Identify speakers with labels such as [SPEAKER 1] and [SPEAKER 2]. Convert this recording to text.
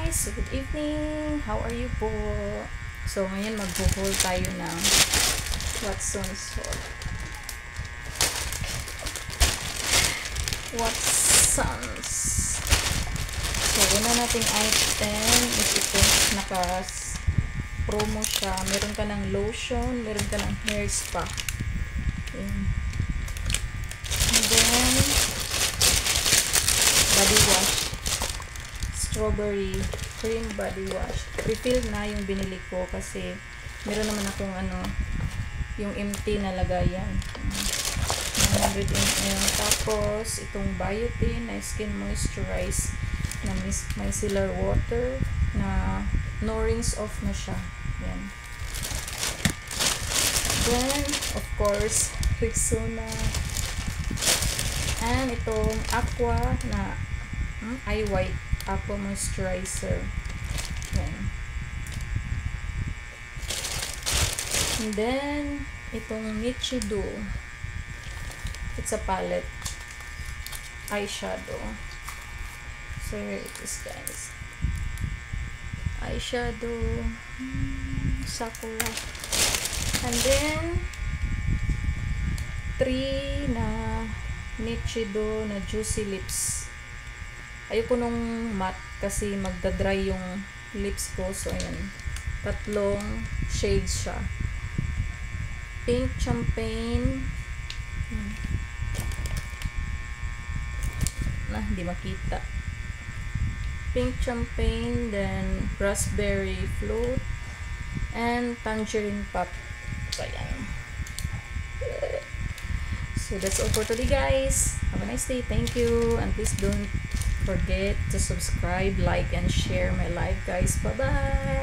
[SPEAKER 1] guys! Good evening! How are you po? So, ngayon magpo-haul tayo ng Watson's Haul. Watson's. So, una nating item is ito. Naka-promo siya. Meron ka ng lotion, meron ka ng hair spa. Ayan. And then, body wash. Strawberry cream body wash. Refill na yung binili ko kasi meron naman akong yung empty na lagayan. 100 ml. Tapos itong biotin na skin moisturize na micellar water na no rinse off na siya. Yan. Then of course Rexona. And itong aqua na eye white aqua moisturizer. Yan. And then itong Nichido. It's a palette eyeshadow. So here it is, guys. Eyeshadow Sakura. And then 3 na Nichido na Juicy Lips. Ayoko nung matte kasi magda-dry yung lips ko. So, ayan. 3 shades siya. Pink Champagne. Hindi makita. Pink Champagne, then Raspberry Float, and Tangerine Pop. So, ayan. So, that's all for today, guys. Have a nice day. Thank you. And please don't forget to subscribe, like, and share my live, guys. Bye bye.